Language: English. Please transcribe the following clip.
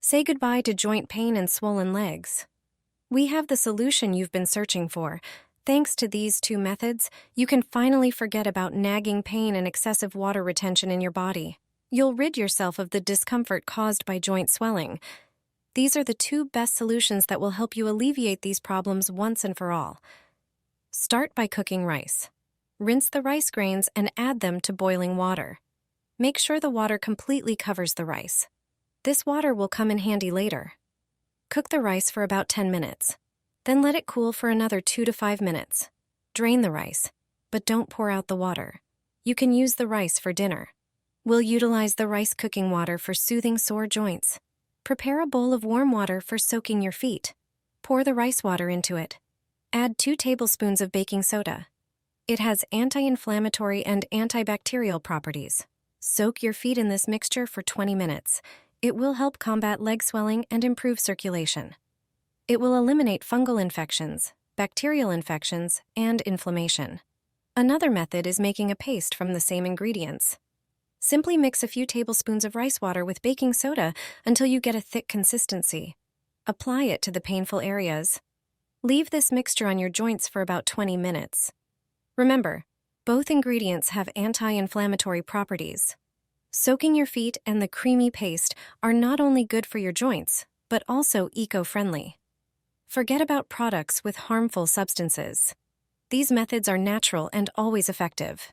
Say goodbye to joint pain and swollen legs. We have the solution you've been searching for. Thanks to these two methods, you can finally forget about nagging pain and excessive water retention in your body. You'll rid yourself of the discomfort caused by joint swelling. These are the two best solutions that will help you alleviate these problems once and for all. Start by cooking rice. Rinse the rice grains and add them to boiling water. Make sure the water completely covers the rice. This water will come in handy later. Cook the rice for about 10 minutes. Then let it cool for another 2 to 5 minutes. Drain the rice, but don't pour out the water. You can use the rice for dinner. We'll utilize the rice cooking water for soothing sore joints. Prepare a bowl of warm water for soaking your feet. Pour the rice water into it. Add 2 tablespoons of baking soda. It has anti-inflammatory and antibacterial properties. Soak your feet in this mixture for 20 minutes. It will help combat leg swelling and improve circulation. It will eliminate fungal infections, bacterial infections, and inflammation. Another method is making a paste from the same ingredients. Simply mix a few tablespoons of rice water with baking soda until you get a thick consistency. Apply it to the painful areas. Leave this mixture on your joints for about 20 minutes. Remember, both ingredients have anti-inflammatory properties. Soaking your feet and the creamy paste are not only good for your joints, but also eco-friendly. Forget about products with harmful substances. These methods are natural and always effective.